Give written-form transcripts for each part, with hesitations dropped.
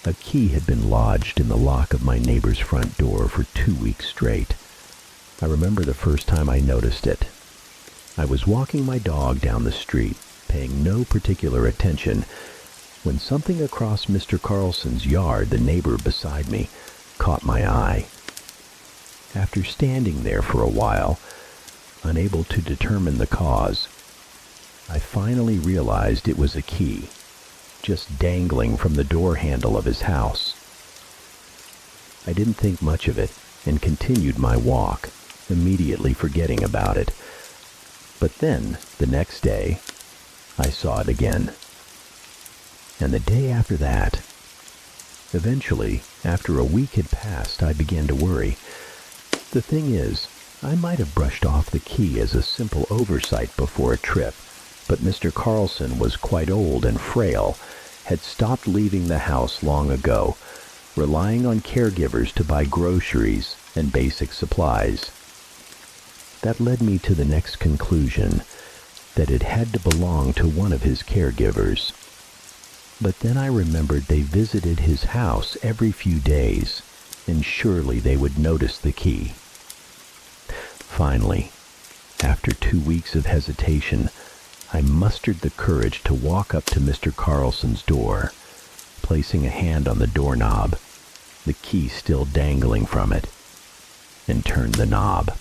A key had been lodged in the lock of my neighbor's front door for 2 weeks straight. I remember the first time I noticed it. I was walking my dog down the street, paying no particular attention, when something across Mr. Carlson's yard, the neighbor beside me, caught my eye. After standing there for a while, unable to determine the cause, I finally realized it was a key, just dangling from the door handle of his house. I didn't think much of it and continued my walk, immediately forgetting about it. But then, the next day, I saw it again. And the day after that. Eventually, after a week had passed, I began to worry. The thing is, I might have brushed off the key as a simple oversight before a trip, but Mr. Carlson was quite old and frail, had stopped leaving the house long ago, relying on caregivers to buy groceries and basic supplies. That led me to the next conclusion, that it had to belong to one of his caregivers. But then I remembered they visited his house every few days, and surely they would notice the key. Finally, after 2 weeks of hesitation, I mustered the courage to walk up to Mr. Carlson's door, placing a hand on the doorknob, the key still dangling from it, and turned the knob.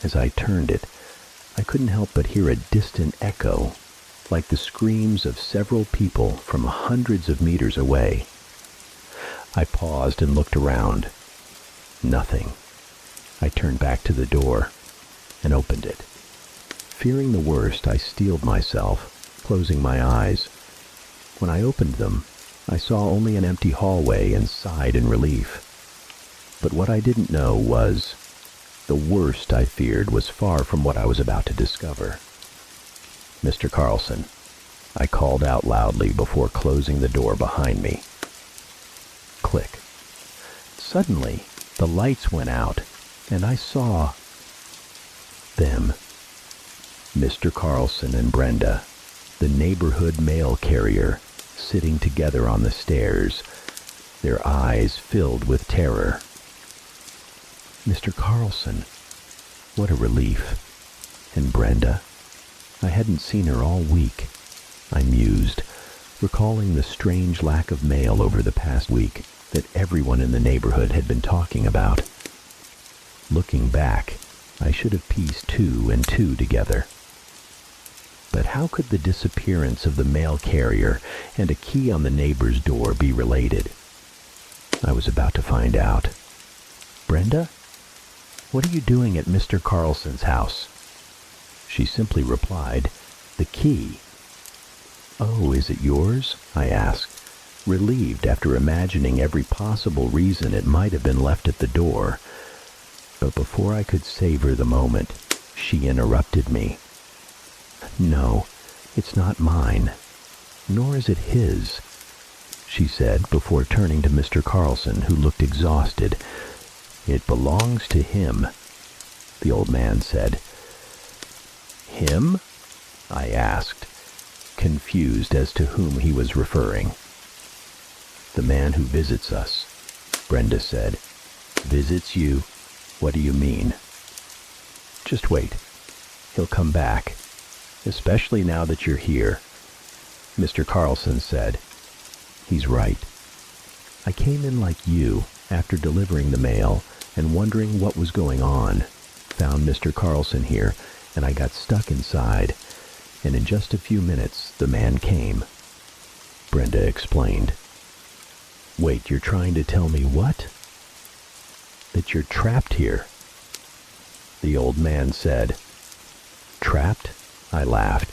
As I turned it, I couldn't help but hear a distant echo, like the screams of several people from hundreds of meters away. I paused and looked around. Nothing. I turned back to the door and opened it. Fearing the worst, I steeled myself, closing my eyes. When I opened them, I saw only an empty hallway and sighed in relief. But what I didn't know was, the worst I feared was far from what I was about to discover. "Mr. Carlson," I called out loudly before closing the door behind me. Click. Suddenly, the lights went out, and I saw them. Mr. Carlson and Brenda, the neighborhood mail carrier, sitting together on the stairs, their eyes filled with terror. Mr. Carlson, what a relief. And Brenda, I hadn't seen her all week, I mused, recalling the strange lack of mail over the past week that everyone in the neighborhood had been talking about. Looking back, I should have pieced 2 and 2 together. But how could the disappearance of the mail carrier and a key on the neighbor's door be related? I was about to find out. "Brenda, what are you doing at Mr. Carlson's house?" She simply replied, "The key." "Oh, is it yours?" I asked, relieved after imagining every possible reason it might have been left at the door. But before I could savor the moment, she interrupted me. "No, it's not mine, nor is it his," she said before turning to Mr. Carlson, who looked exhausted. "It belongs to him," the old man said. "Him?" I asked, confused as to whom he was referring. "The man who visits us," Brenda said. "Visits you? What do you mean?" "Just wait. He'll come back, especially now that you're here," Mr. Carlson said. "He's right. I came in like you after delivering the mail and wondering what was going on. Found Mr. Carlson here, and I got stuck inside, and in just a few minutes the man came," Brenda explained. "Wait, you're trying to tell me what?" "That you're trapped here," the old man said. "Trapped?" I laughed.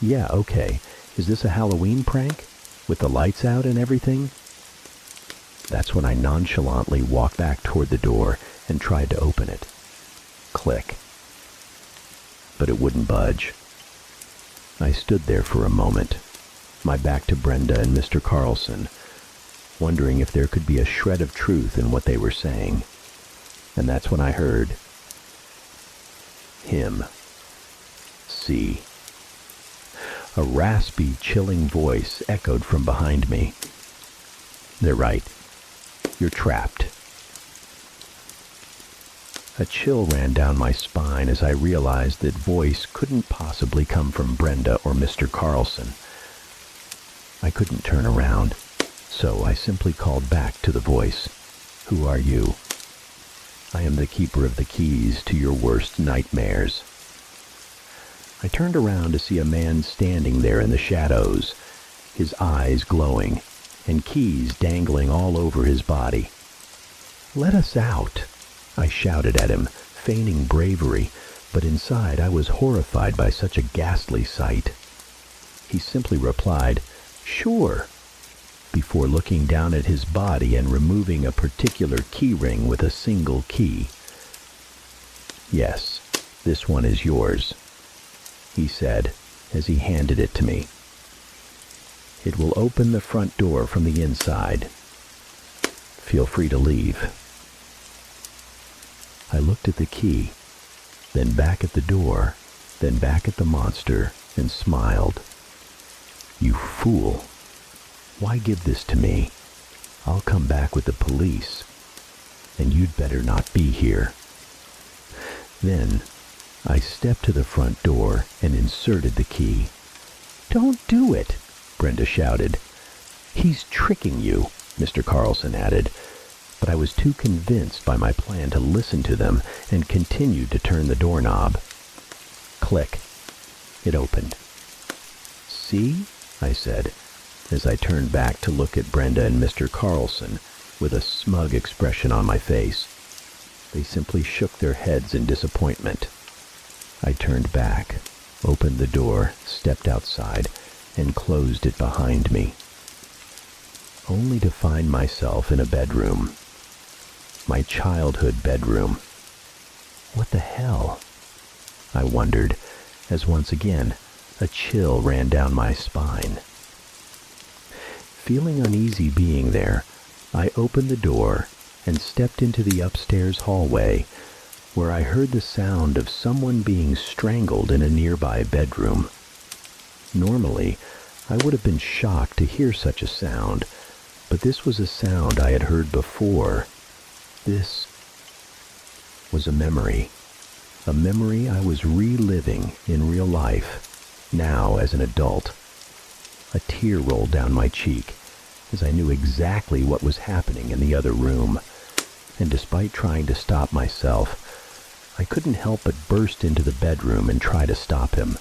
"Yeah, okay. Is this a Halloween prank? With the lights out and everything?" That's when I nonchalantly walked back toward the door and tried to open it. Click. But it wouldn't budge. I stood there for a moment, my back to Brenda and Mr. Carlson, wondering if there could be a shred of truth in what they were saying. And that's when I heard him. A raspy, chilling voice echoed from behind me. They're right. You're trapped. A chill ran down my spine as I realized that voice couldn't possibly come from Brenda or Mr. Carlson. I couldn't turn around, so I simply called back to the voice. Who are you? I am the keeper of the keys to your worst nightmares. I turned around to see a man standing there in the shadows, his eyes glowing, and keys dangling all over his body. Let us out, I shouted at him, feigning bravery, but inside I was horrified by such a ghastly sight. He simply replied, "Sure," before looking down at his body and removing a particular key ring with a single key. "Yes, this one is yours," he said as he handed it to me. "It will open the front door from the inside. Feel free to leave." I looked at the key, then back at the door, then back at the monster, and smiled. "You fool. Why give this to me? I'll come back with the police, and you'd better not be here." Then I stepped to the front door and inserted the key. "Don't do it," Brenda shouted. "He's tricking you," Mr. Carlson added, but I was too convinced by my plan to listen to them and continued to turn the doorknob. Click. It opened. "See?" I said, as I turned back to look at Brenda and Mr. Carlson with a smug expression on my face. They simply shook their heads in disappointment. I turned back, opened the door, stepped outside, and closed it behind me, only to find myself in a bedroom. My childhood bedroom. What the hell? I wondered, as once again a chill ran down my spine. Feeling uneasy being there, I opened the door and stepped into the upstairs hallway, where I heard the sound of someone being strangled in a nearby bedroom. Normally, I would have been shocked to hear such a sound, but this was a sound I had heard before. This was a memory I was reliving in real life, now as an adult. A tear rolled down my cheek, as I knew exactly what was happening in the other room, and despite trying to stop myself, I couldn't help but burst into the bedroom and try to stop him.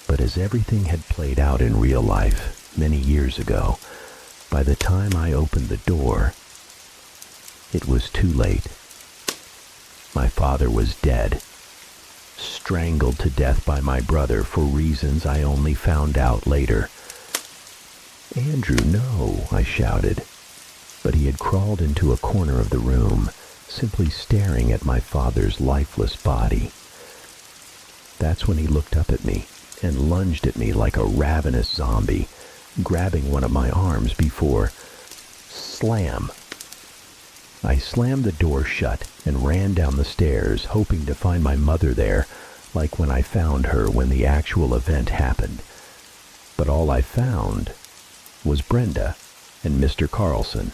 But as everything had played out in real life many years ago, by the time I opened the door, it was too late. My father was dead, strangled to death by my brother for reasons I only found out later. "Andrew, no," I shouted, but he had crawled into a corner of the room, simply staring at my father's lifeless body. That's when he looked up at me and lunged at me like a ravenous zombie, grabbing one of my arms before slam. I slammed the door shut and ran down the stairs, hoping to find my mother there, like when I found her when the actual event happened. But all I found was Brenda and Mr. Carlson,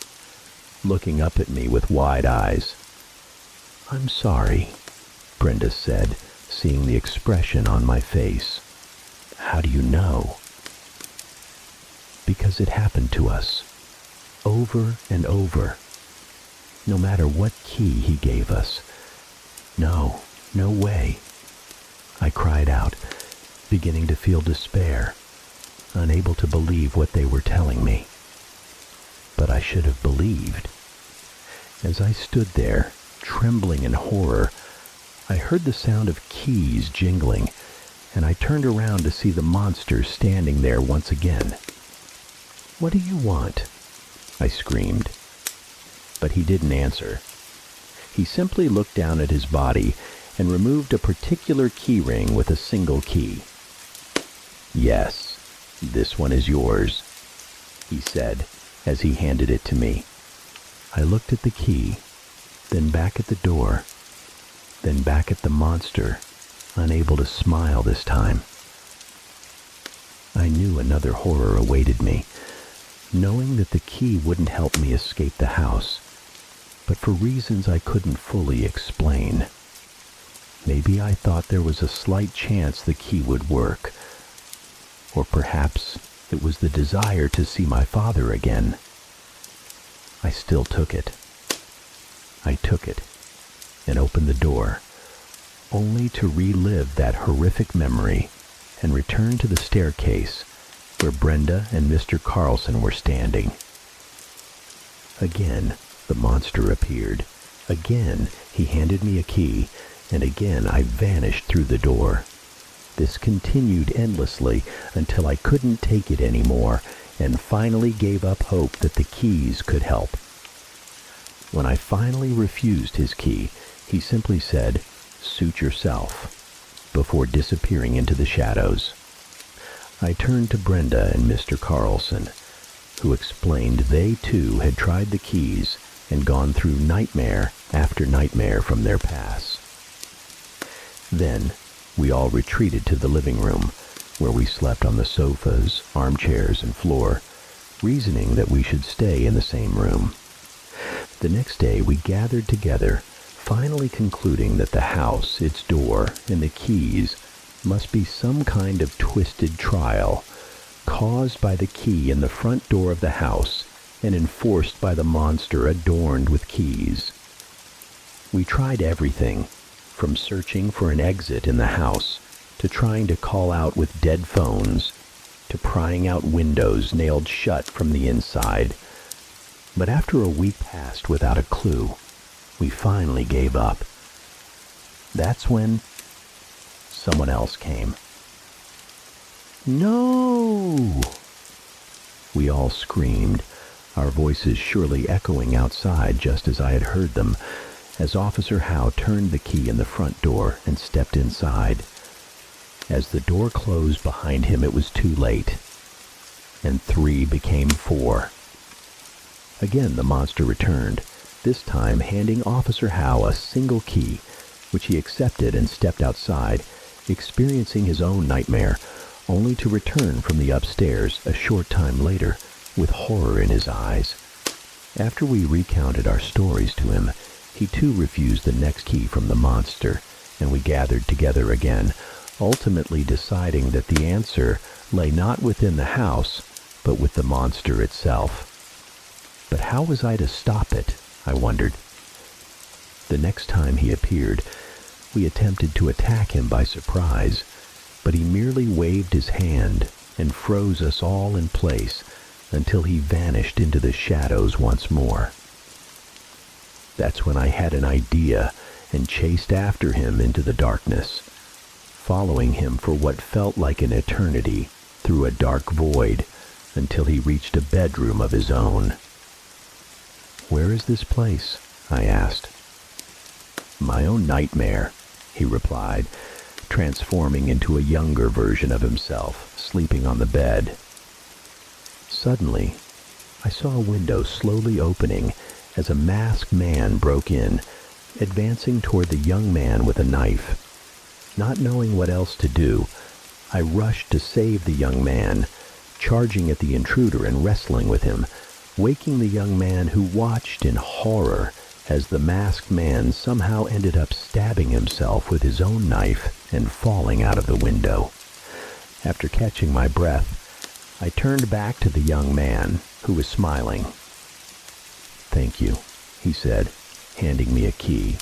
looking up at me with wide eyes. "I'm sorry," Brenda said, seeing the expression on my face. "How do you know?" "Because it happened to us, over and over. No matter what key he gave us. No way," I cried out, beginning to feel despair, unable to believe what they were telling me. But I should have believed. As I stood there, trembling in horror, I heard the sound of keys jingling, and I turned around to see the monster standing there once again. "What do you want?" I screamed. But he didn't answer. He simply looked down at his body and removed a particular key ring with a single key. "Yes, this one is yours," he said as he handed it to me. I looked at the key, then back at the door, then back at the monster, unable to smile this time. I knew another horror awaited me, knowing that the key wouldn't help me escape the house, but for reasons I couldn't fully explain. Maybe I thought there was a slight chance the key would work, or perhaps it was the desire to see my father again. I still took it. I took it and opened the door, only to relive that horrific memory and return to the staircase where Brenda and Mr. Carlson were standing. Again, the monster appeared. Again, he handed me a key, and again I vanished through the door. This continued endlessly until I couldn't take it anymore and finally gave up hope that the keys could help. When I finally refused his key, he simply said, "Suit yourself," before disappearing into the shadows. I turned to Brenda and Mr. Carlson, who explained they too had tried the keys and gone through nightmare after nightmare from their past. Then we all retreated to the living room, where we slept on the sofas, armchairs, and floor, reasoning that we should stay in the same room. The next day we gathered together, finally concluding that the house, its door, and the keys must be some kind of twisted trial, caused by the key in the front door of the house and enforced by the monster adorned with keys. We tried everything, from searching for an exit in the house, to trying to call out with dead phones, to prying out windows nailed shut from the inside. But after a week passed without a clue, we finally gave up. That's when someone else came. "No!" We all screamed, our voices surely echoing outside just as I had heard them, as Officer Howe turned the key in the front door and stepped inside. As the door closed behind him, it was too late, and 3 became 4. Again the monster returned, this time handing Officer Howe a single key, which he accepted and stepped outside, experiencing his own nightmare, only to return from the upstairs a short time later with horror in his eyes. After we recounted our stories to him, he too refused the next key from the monster, and we gathered together again, ultimately deciding that the answer lay not within the house, but with the monster itself. But how was I to stop it, I wondered. The next time he appeared, we attempted to attack him by surprise, but he merely waved his hand and froze us all in place until he vanished into the shadows once more. That's when I had an idea and chased after him into the darkness, following him for what felt like an eternity through a dark void until he reached a bedroom of his own. "Where is this place?" I asked. "My own nightmare," he replied, transforming into a younger version of himself, sleeping on the bed. Suddenly, I saw a window slowly opening as a masked man broke in, advancing toward the young man with a knife. Not knowing what else to do, I rushed to save the young man, charging at the intruder and wrestling with him, waking the young man who watched in horror as the masked man somehow ended up stabbing himself with his own knife and falling out of the window. After catching my breath, I turned back to the young man, who was smiling. "Thank you," he said, handing me a key.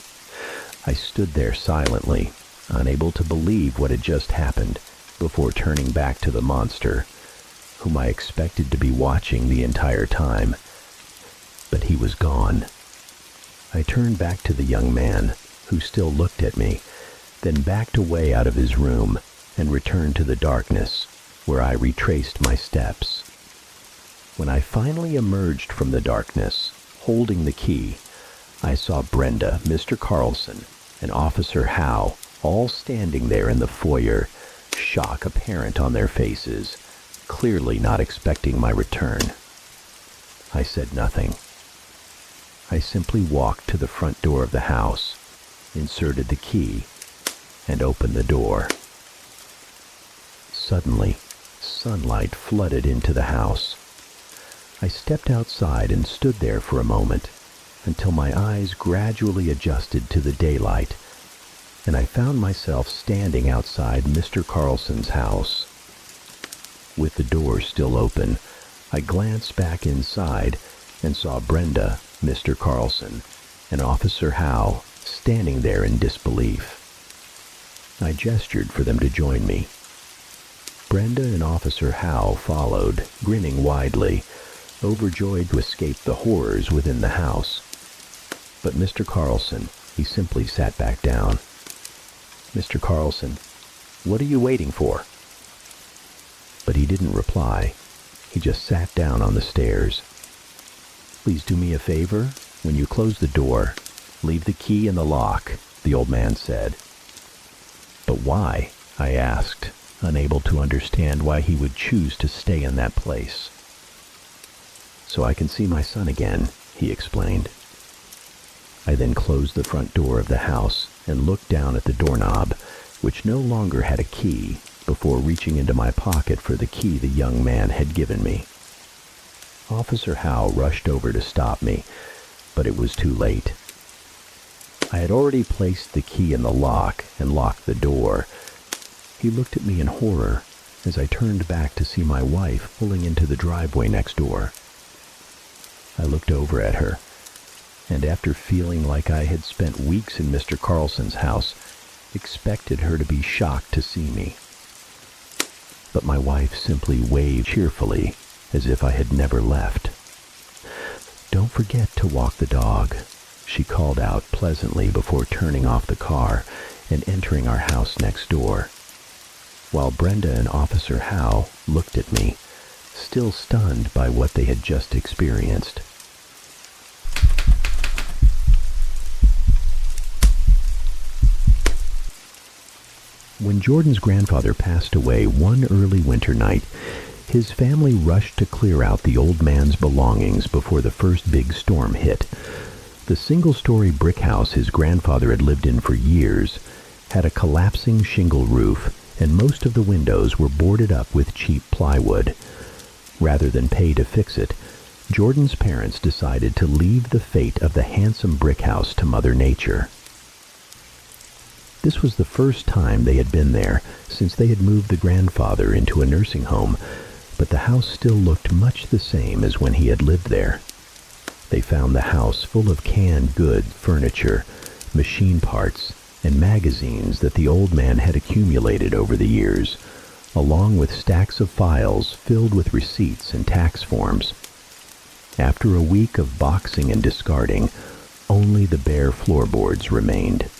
I stood there silently, unable to believe what had just happened, before turning back to the monster, whom I expected to be watching the entire time. But he was gone. I turned back to the young man, who still looked at me, then backed away out of his room and returned to the darkness, where I retraced my steps. When I finally emerged from the darkness, holding the key, I saw Brenda, Mr. Carlson, and Officer Howe all standing there in the foyer, shock apparent on their faces, clearly not expecting my return. I said nothing. I simply walked to the front door of the house, inserted the key, and opened the door. Suddenly, sunlight flooded into the house. I stepped outside and stood there for a moment until my eyes gradually adjusted to the daylight, and I found myself standing outside Mr. Carlson's house. With the door still open, I glanced back inside and saw Brenda, Mr. Carlson, and Officer Howe standing there in disbelief. I gestured for them to join me. Brenda and Officer Howe followed, grinning widely, overjoyed to escape the horrors within the house. But Mr. Carlson, he simply sat back down. "Mr. Carlson, what are you waiting for?" But he didn't reply. He just sat down on the stairs. "Please do me a favor. When you close the door, leave the key in the lock," the old man said. "But why?" I asked, unable to understand why he would choose to stay in that place. "So I can see my son again," he explained. I then closed the front door of the house and looked down at the doorknob, which no longer had a key, before reaching into my pocket for the key the young man had given me. Officer Howe rushed over to stop me, but it was too late. I had already placed the key in the lock and locked the door. He looked at me in horror as I turned back to see my wife pulling into the driveway next door. I looked over at her, and after feeling like I had spent weeks in Mr. Carlson's house, expected her to be shocked to see me. But my wife simply waved cheerfully, as if I had never left. "Don't forget to walk the dog," she called out pleasantly before turning off the car and entering our house next door, while Brenda and Officer Howe looked at me, still stunned by what they had just experienced. When Jordan's grandfather passed away one early winter night, his family rushed to clear out the old man's belongings before the first big storm hit. The single-story brick house his grandfather had lived in for years had a collapsing shingle roof, and most of the windows were boarded up with cheap plywood. Rather than pay to fix it, Jordan's parents decided to leave the fate of the handsome brick house to Mother Nature. This was the first time they had been there since they had moved the grandfather into a nursing home, but the house still looked much the same as when he had lived there. They found the house full of canned goods, furniture, machine parts, and magazines that the old man had accumulated over the years, along with stacks of files filled with receipts and tax forms. After a week of boxing and discarding, only the bare floorboards remained.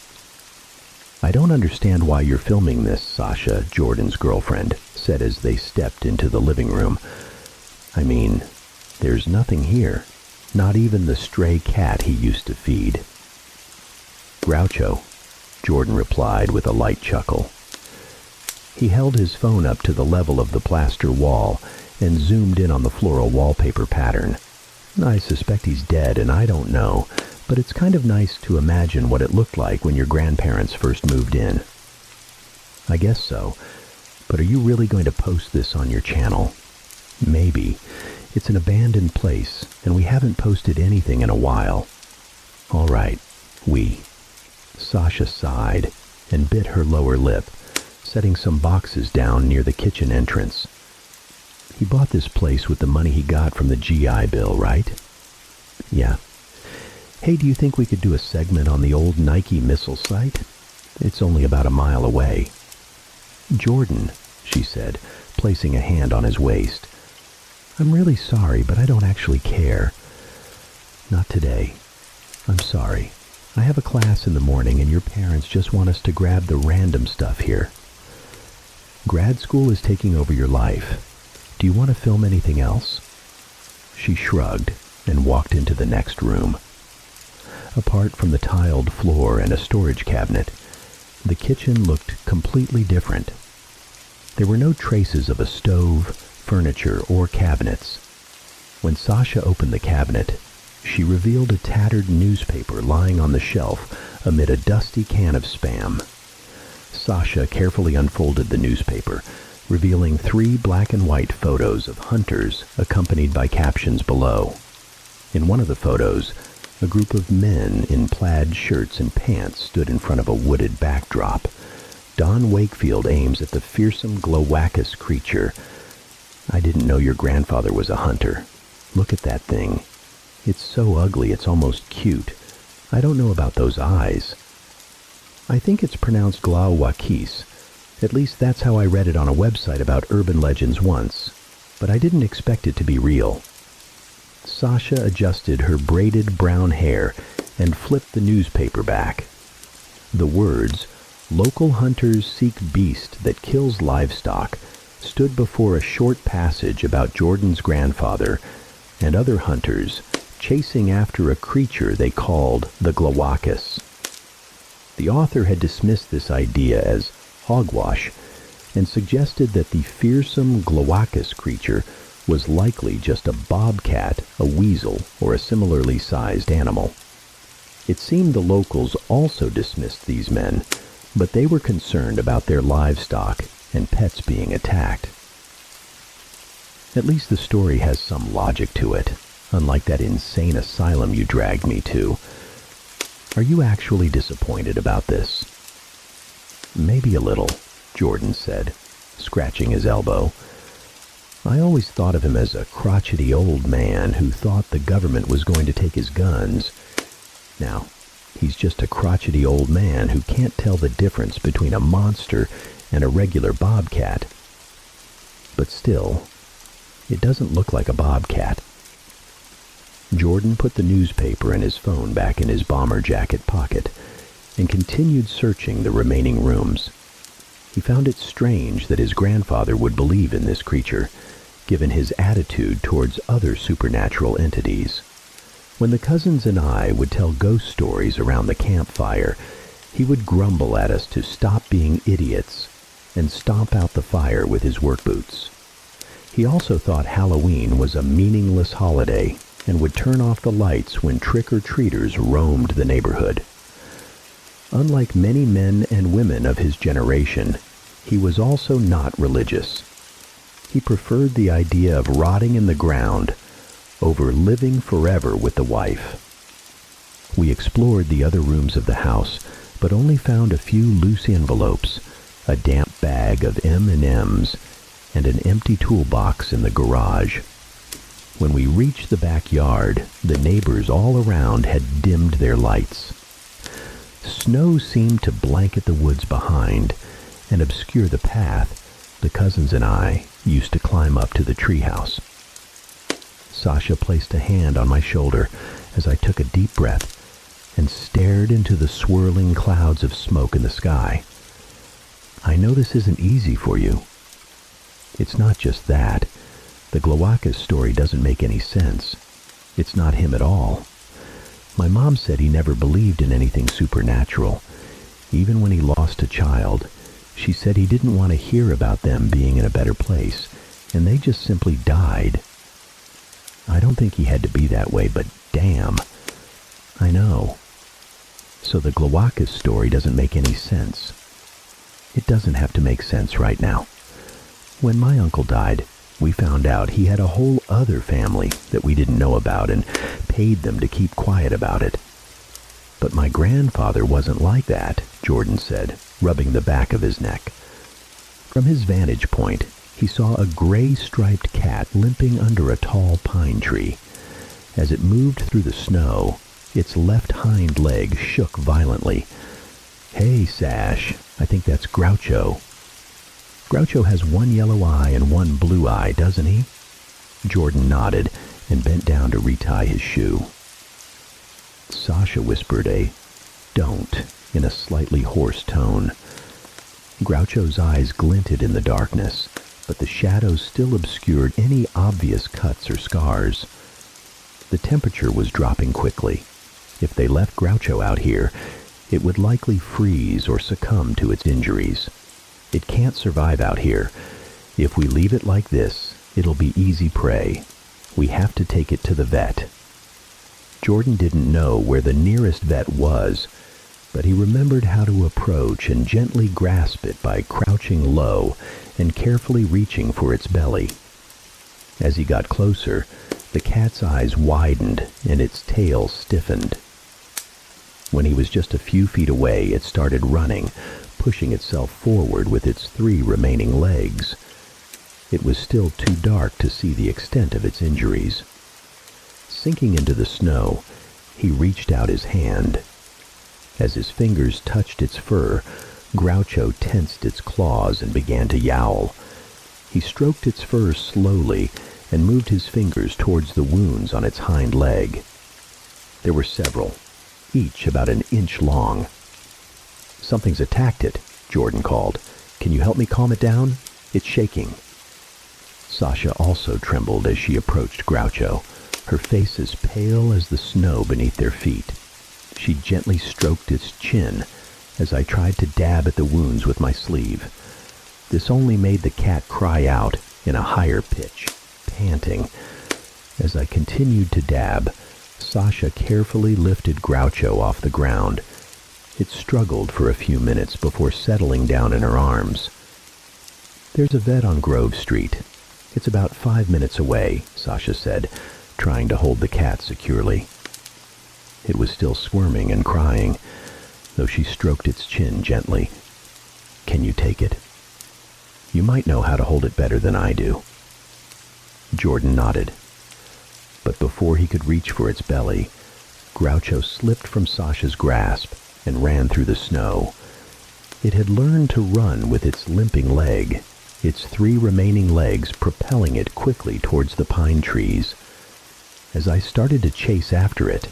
"I don't understand why you're filming this," Sasha, Jordan's girlfriend, said as they stepped into the living room. "I mean, there's nothing here, not even the stray cat he used to feed." "Groucho," Jordan replied with a light chuckle. He held his phone up to the level of the plaster wall and zoomed in on the floral wallpaper pattern. "I suspect he's dead, and I don't know, but it's kind of nice to imagine what it looked like when your grandparents first moved in." "I guess so, but are you really going to post this on your channel?" "Maybe. It's an abandoned place, and we haven't posted anything in a while." "All right, we." Sasha sighed and bit her lower lip, setting some boxes down near the kitchen entrance. "He bought this place with the money he got from the GI Bill, right?" "Yeah." "Hey, do you think we could do a segment on the old Nike missile site? It's only about a mile away." "Jordan," she said, placing a hand on his waist. "I'm really sorry, but I don't actually care." "Not today. I'm sorry. I have a class in the morning, and your parents just want us to grab the random stuff here. Grad school is taking over your life. Do you want to film anything else?" She shrugged and walked into the next room. Apart from the tiled floor and a storage cabinet, the kitchen looked completely different. There were no traces of a stove, furniture, or cabinets. When Sasha opened the cabinet, she revealed a tattered newspaper lying on the shelf amid a dusty can of Spam. Sasha carefully unfolded the newspaper, revealing 3 black and white photos of hunters accompanied by captions below. In one of the photos, a group of men in plaid shirts and pants stood in front of a wooded backdrop. Don Wakefield aims at the fearsome glowacus creature. I didn't know your grandfather was a hunter. Look at that thing. It's so ugly it's almost cute. I don't know about those eyes. I think it's pronounced glowacus. At least that's how I read it on a website about urban legends once, but I didn't expect it to be real. Sasha adjusted her braided brown hair and flipped the newspaper back. The words, "Local hunters seek beast that kills livestock," stood before a short passage about Jordan's grandfather and other hunters chasing after a creature they called the glowacus. The author had dismissed this idea as hogwash and suggested that the fearsome glowacus creature was likely just a bobcat, a weasel, or a similarly sized animal. It seemed the locals also dismissed these men, but they were concerned about their livestock and pets being attacked. At least the story has some logic to it, unlike that insane asylum you dragged me to. Are you actually disappointed about this? Maybe a little, Jordan said, scratching his elbow. I always thought of him as a crotchety old man who thought the government was going to take his guns. Now, he's just a crotchety old man who can't tell the difference between a monster and a regular bobcat. But still, it doesn't look like a bobcat. Jordan put the newspaper and his phone back in his bomber jacket pocket and continued searching the remaining rooms. He found it strange that his grandfather would believe in this creature, given his attitude towards other supernatural entities. When the cousins and I would tell ghost stories around the campfire, he would grumble at us to stop being idiots and stomp out the fire with his work boots. He also thought Halloween was a meaningless holiday and would turn off the lights when trick-or-treaters roamed the neighborhood. Unlike many men and women of his generation, he was also not religious. He preferred the idea of rotting in the ground over living forever with the wife. We explored the other rooms of the house, but only found a few loose envelopes, a damp bag of M&Ms, and an empty toolbox in the garage. When we reached the backyard, the neighbors all around had dimmed their lights. Snow seemed to blanket the woods behind and obscure the path the cousins and I used to climb up to the treehouse. Sasha placed a hand on my shoulder as I took a deep breath and stared into the swirling clouds of smoke in the sky. I know this isn't easy for you. It's not just that. The glowacus story doesn't make any sense. It's not him at all. My mom said he never believed in anything supernatural. Even when he lost a child, she said he didn't want to hear about them being in a better place, and they just simply died. I don't think he had to be that way, but damn. I know. So the glowacus story doesn't make any sense. It doesn't have to make sense right now. When my uncle died, we found out he had a whole other family that we didn't know about and paid them to keep quiet about it. But my grandfather wasn't like that, Jordan said, rubbing the back of his neck. From his vantage point, he saw a gray-striped cat limping under a tall pine tree. As it moved through the snow, its left hind leg shook violently. Hey, Sash, I think that's Groucho. Groucho has one yellow eye and one blue eye, doesn't he? Jordan nodded and bent down to retie his shoe. Sasha whispered a "don't" in a slightly hoarse tone. Groucho's eyes glinted in the darkness, but the shadows still obscured any obvious cuts or scars. The temperature was dropping quickly. If they left Groucho out here, it would likely freeze or succumb to its injuries. It can't survive out here. If we leave it like this, it'll be easy prey. We have to take it to the vet. Jordan didn't know where the nearest vet was, but he remembered how to approach and gently grasp it by crouching low and carefully reaching for its belly. As he got closer, the cat's eyes widened and its tail stiffened. When he was just a few feet away, it started running, pushing itself forward with its 3 remaining legs. It was still too dark to see the extent of its injuries. Sinking into the snow, he reached out his hand. As his fingers touched its fur, Groucho tensed its claws and began to yowl. He stroked its fur slowly and moved his fingers towards the wounds on its hind leg. There were several, each about an inch long. "Something's attacked it," Jordan called. "Can you help me calm it down? It's shaking." Sasha also trembled as she approached Groucho, her face as pale as the snow beneath their feet. She gently stroked its chin as I tried to dab at the wounds with my sleeve. This only made the cat cry out in a higher pitch, panting. As I continued to dab, Sasha carefully lifted Groucho off the ground. It struggled for a few minutes before settling down in her arms. "There's a vet on Grove Street. It's about 5 minutes away," Sasha said, trying to hold the cat securely. It was still squirming and crying, though she stroked its chin gently. "Can you take it? You might know how to hold it better than I do." Jordan nodded. But before he could reach for its belly, Groucho slipped from Sasha's grasp and ran through the snow. It had learned to run with its limping leg, its 3 remaining legs propelling it quickly towards the pine trees. As I started to chase after it,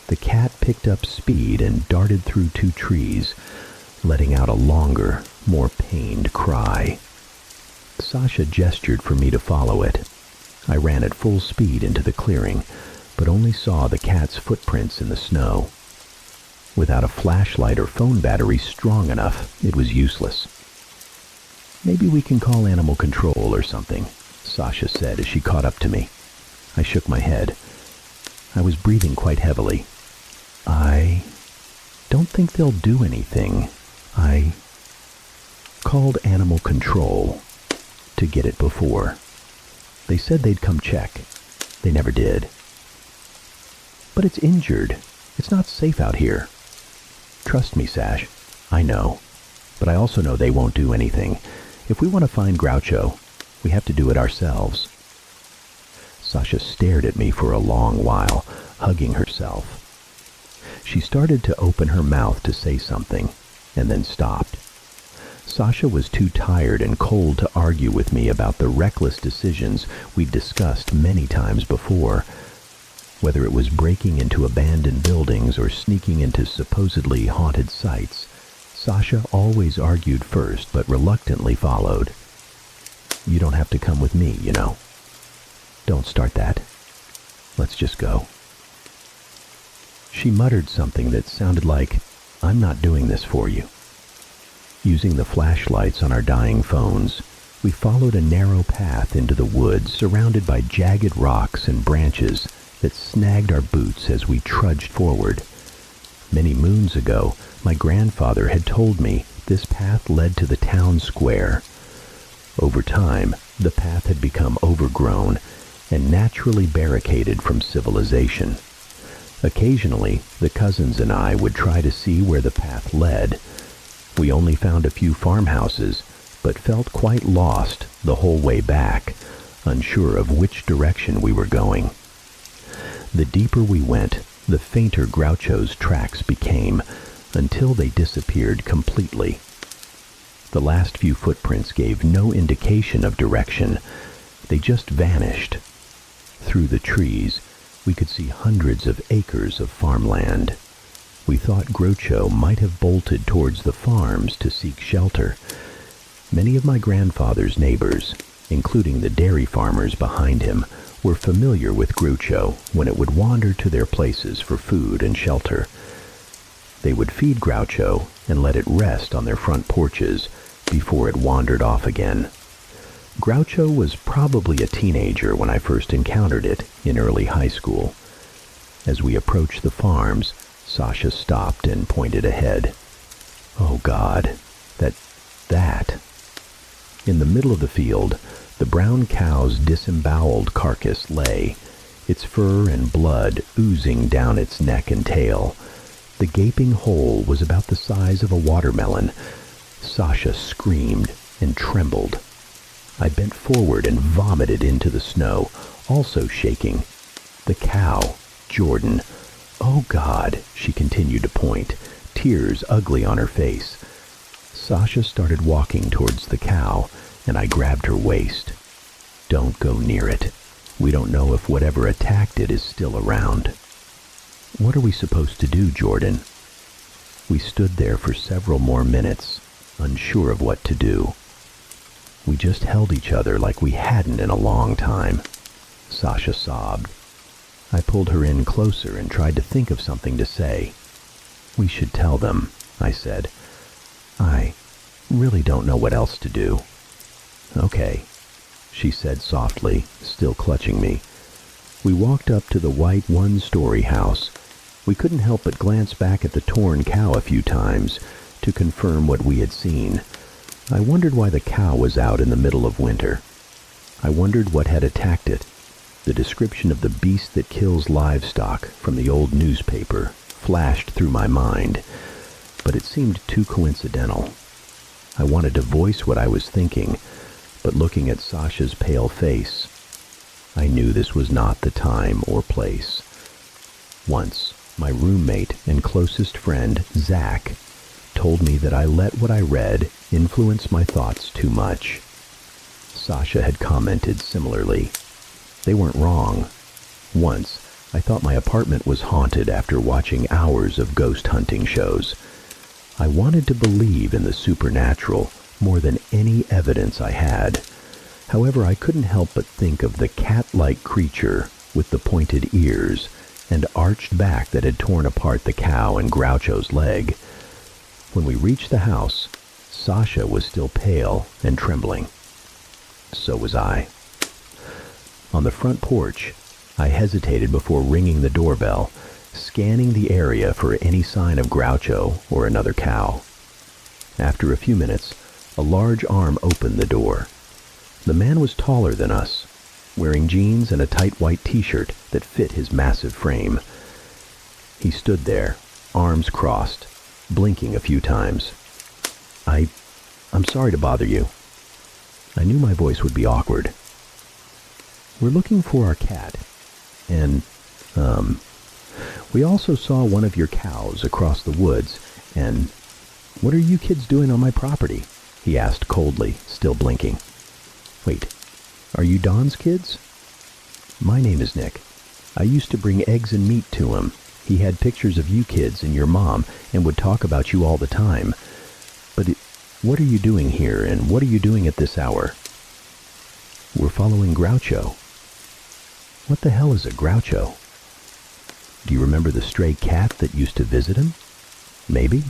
the cat picked up speed and darted through 2 trees, letting out a longer, more pained cry. Sasha gestured for me to follow it. I ran at full speed into the clearing, but only saw the cat's footprints in the snow. Without a flashlight or phone battery strong enough, it was useless. "Maybe we can call animal control or something," Sasha said as she caught up to me. I shook my head. I was breathing quite heavily. "I don't think they'll do anything. I called animal control to get it before. They said they'd come check. They never did." "But it's injured. It's not safe out here." "Trust me, Sash. I know. But I also know they won't do anything. If we want to find Groucho, we have to do it ourselves." Sasha stared at me for a long while, hugging herself. She started to open her mouth to say something, and then stopped. Sasha was too tired and cold to argue with me about the reckless decisions we'd discussed many times before. Whether it was breaking into abandoned buildings or sneaking into supposedly haunted sites, Sasha always argued first but reluctantly followed. "You don't have to come with me, you know. Don't start that. Let's just go." She muttered something that sounded like, "I'm not doing this for you." Using the flashlights on our dying phones, we followed a narrow path into the woods surrounded by jagged rocks and branches that snagged our boots as we trudged forward. Many moons ago, my grandfather had told me this path led to the town square. Over time, the path had become overgrown and naturally barricaded from civilization. Occasionally, the cousins and I would try to see where the path led. We only found a few farmhouses, but felt quite lost the whole way back, unsure of which direction we were going. The deeper we went, the fainter Groucho's tracks became, until they disappeared completely. The last few footprints gave no indication of direction. They just vanished. Through the trees, we could see hundreds of acres of farmland. We thought Groucho might have bolted towards the farms to seek shelter. Many of my grandfather's neighbors, including the dairy farmers behind him, were familiar with Groucho when it would wander to their places for food and shelter. They would feed Groucho and let it rest on their front porches before it wandered off again. Groucho was probably a teenager when I first encountered it in early high school. As we approached the farms, Sasha stopped and pointed ahead. Oh God, that. In the middle of the field, the brown cow's disemboweled carcass lay, its fur and blood oozing down its neck and tail. The gaping hole was about the size of a watermelon. Sasha screamed and trembled. I bent forward and vomited into the snow, also shaking. The cow, Jordan. Oh God, she continued to point, tears ugly on her face. Sasha started walking towards the cow, and I grabbed her waist. Don't go near it. We don't know if whatever attacked it is still around. What are we supposed to do, Jordan? We stood there for several more minutes, unsure of what to do. We just held each other like we hadn't in a long time. Sasha sobbed. I pulled her in closer and tried to think of something to say. We should tell them, I said. I really don't know what else to do. Okay, she said softly, still clutching me. We walked up to the white one-story house. We couldn't help but glance back at the torn cow a few times to confirm what we had seen. I wondered why the cow was out in the middle of winter. I wondered what had attacked it. The description of the beast that kills livestock from the old newspaper flashed through my mind, but it seemed too coincidental. I wanted to voice what I was thinking, but looking at Sasha's pale face, I knew this was not the time or place. Once, my roommate and closest friend, Zach, told me that I let what I read influence my thoughts too much. Sasha had commented similarly. They weren't wrong. Once, I thought my apartment was haunted after watching hours of ghost hunting shows. I wanted to believe in the supernatural more than any evidence I had. However, I couldn't help but think of the cat-like creature with the pointed ears and arched back that had torn apart the cow and Groucho's leg. When we reached the house, Sasha was still pale and trembling. So was I. On the front porch, I hesitated before ringing the doorbell, scanning the area for any sign of Groucho or another cow. After a few minutes, a large arm opened the door. The man was taller than us, wearing jeans and a tight white t-shirt that fit his massive frame. He stood there, arms crossed, blinking a few times. I'm sorry to bother you. I knew my voice would be awkward. We're looking for our cat, and, we also saw one of your cows across the woods, and what are you kids doing on my property? He asked coldly, still blinking. Wait, are you Don's kids? My name is Nick. I used to bring eggs and meat to him. He had pictures of you kids and your mom and would talk about you all the time. But what are you doing here, and what are you doing at this hour? We're following Groucho. What the hell is a Groucho? Do you remember the stray cat that used to visit him? Maybe?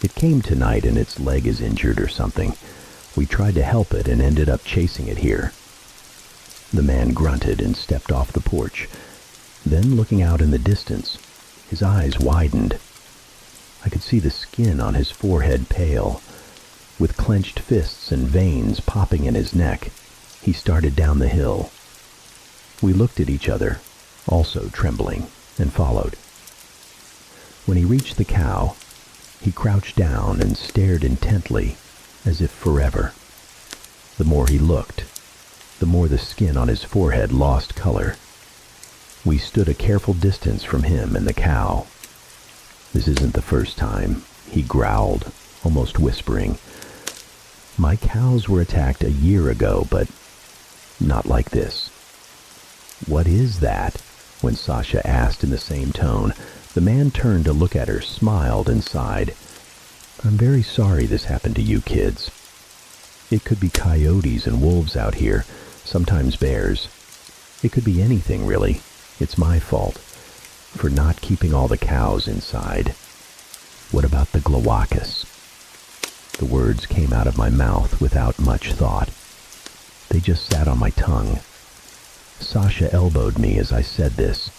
It came tonight and its leg is injured or something. We tried to help it and ended up chasing it here. The man grunted and stepped off the porch. Then, looking out in the distance, his eyes widened. I could see the skin on his forehead pale. With clenched fists and veins popping in his neck, he started down the hill. We looked at each other, also trembling, and followed. When he reached the cow, he crouched down and stared intently, as if forever. The more he looked, the more the skin on his forehead lost color. We stood a careful distance from him and the cow. This isn't the first time, he growled, almost whispering. My cows were attacked a year ago, but not like this. What is that? When Sasha asked in the same tone, the man turned to look at her, smiled, and sighed. I'm very sorry this happened to you kids. It could be coyotes and wolves out here, sometimes bears. It could be anything, really. It's my fault for not keeping all the cows inside. What about the Glowacus? The words came out of my mouth without much thought. They just sat on my tongue. Sasha elbowed me as I said this.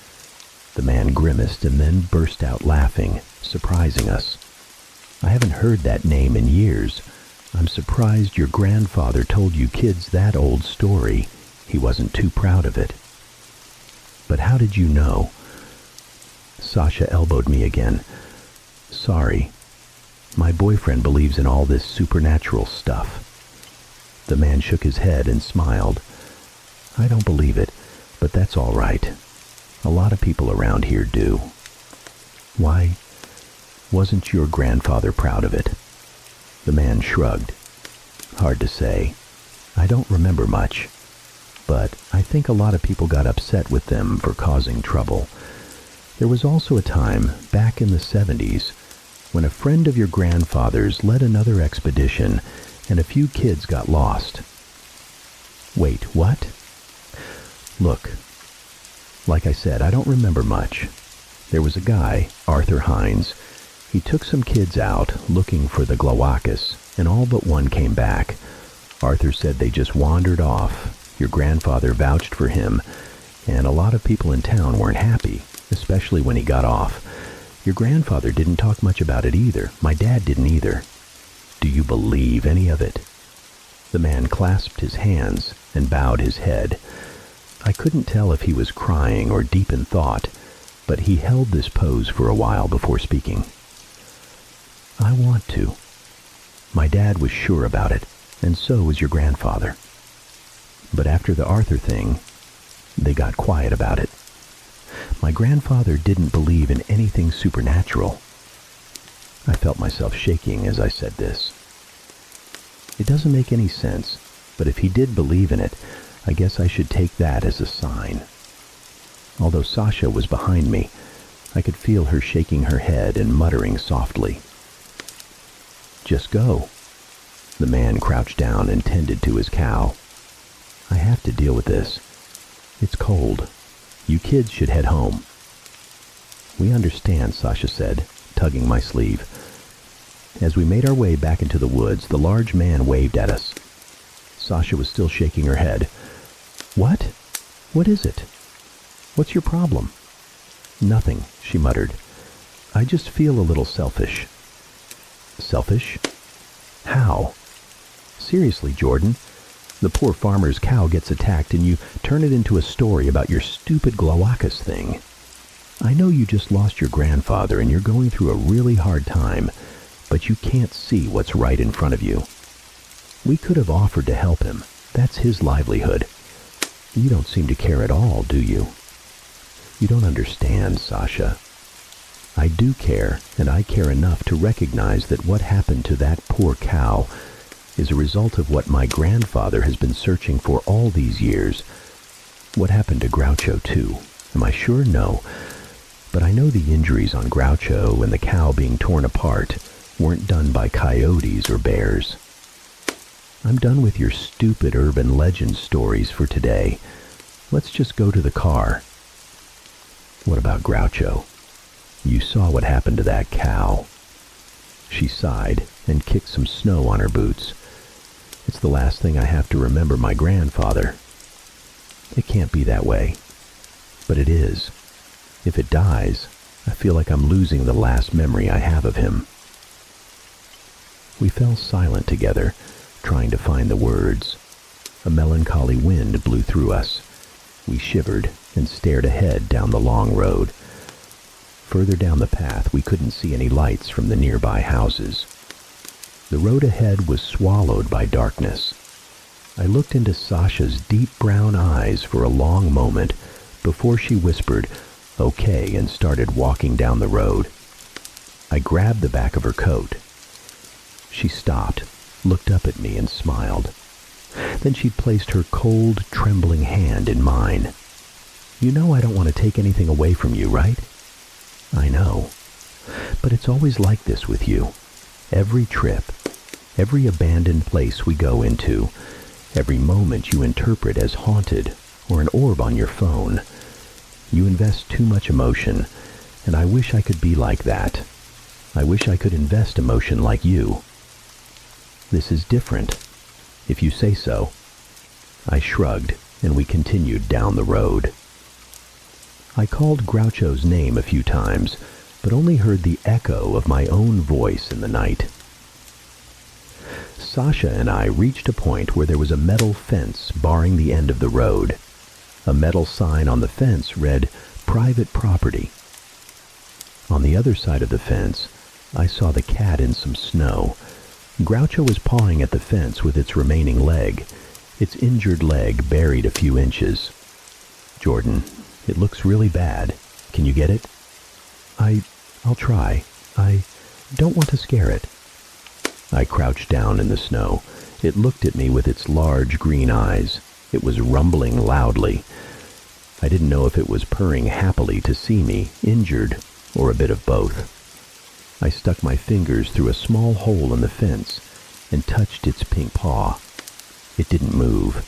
The man grimaced and then burst out laughing, surprising us. I haven't heard that name in years. I'm surprised your grandfather told you kids that old story. He wasn't too proud of it. But how did you know? Sasha elbowed me again. Sorry. My boyfriend believes in all this supernatural stuff. The man shook his head and smiled. I don't believe it, but that's all right. A lot of people around here do. Why wasn't your grandfather proud of it? The man shrugged. Hard to say. I don't remember much, but I think a lot of people got upset with them for causing trouble. There was also a time, back in the 70s, when a friend of your grandfather's led another expedition and a few kids got lost. Wait, what? Look, like I said, I don't remember much. There was a guy, Arthur Hines. He took some kids out looking for the Glowacus, and all but one came back. Arthur said they just wandered off. Your grandfather vouched for him, and a lot of people in town weren't happy, especially when he got off. Your grandfather didn't talk much about it either. My dad didn't either. Do you believe any of it? The man clasped his hands and bowed his head. I couldn't tell if he was crying or deep in thought, but he held this pose for a while before speaking. I want to. My dad was sure about it, and so was your grandfather. But after the Arthur thing, they got quiet about it. My grandfather didn't believe in anything supernatural. I felt myself shaking as I said this. It doesn't make any sense, but if he did believe in it, I guess I should take that as a sign. Although Sasha was behind me, I could feel her shaking her head and muttering softly. Just go. The man crouched down and tended to his cow. I have to deal with this. It's cold. You kids should head home. We understand, Sasha said, tugging my sleeve. As we made our way back into the woods, the large man waved at us. Sasha was still shaking her head. What? What is it? What's your problem? Nothing, she muttered. I just feel a little selfish. Selfish? How? Seriously, Jordan. The poor farmer's cow gets attacked and you turn it into a story about your stupid Glowacus thing. I know you just lost your grandfather and you're going through a really hard time, but you can't see what's right in front of you. We could have offered to help him. That's his livelihood. You don't seem to care at all, do you? You don't understand, Sasha. I do care, and I care enough to recognize that what happened to that poor cow is a result of what my grandfather has been searching for all these years. What happened to Groucho, too? Am I sure? No. But I know the injuries on Groucho and the cow being torn apart weren't done by coyotes or bears. I'm done with your stupid urban legend stories for today. Let's just go to the car. What about Groucho? You saw what happened to that cow. She sighed and kicked some snow on her boots. It's the last thing I have to remember my grandfather. It can't be that way. But it is. If it dies, I feel like I'm losing the last memory I have of him. We fell silent together, trying to find the words. A melancholy wind blew through us. We shivered and stared ahead down the long road. Further down the path, we couldn't see any lights from the nearby houses. The road ahead was swallowed by darkness. I looked into Sasha's deep brown eyes for a long moment before she whispered, "Okay," and started walking down the road. I grabbed the back of her coat. She stopped, looked up at me, and smiled. Then she placed her cold, trembling hand in mine. You know I don't want to take anything away from you, right? I know. But it's always like this with you. Every trip, every abandoned place we go into, every moment you interpret as haunted or an orb on your phone. You invest too much emotion, and I wish I could be like that. I wish I could invest emotion like you. This is different, if you say so. I shrugged, and we continued down the road. I called Groucho's name a few times, but only heard the echo of my own voice in the night. Sasha and I reached a point where there was a metal fence barring the end of the road. A metal sign on the fence read, "Private Property." On the other side of the fence, I saw the cat in some snow. Groucho was pawing at the fence with its remaining leg, its injured leg buried a few inches. "Jordan, it looks really bad. Can you get it?" I'll try. I don't want to scare it." I crouched down in the snow. It looked at me with its large green eyes. It was rumbling loudly. I didn't know if it was purring happily to see me, injured, or a bit of both. I stuck my fingers through a small hole in the fence and touched its pink paw. It didn't move.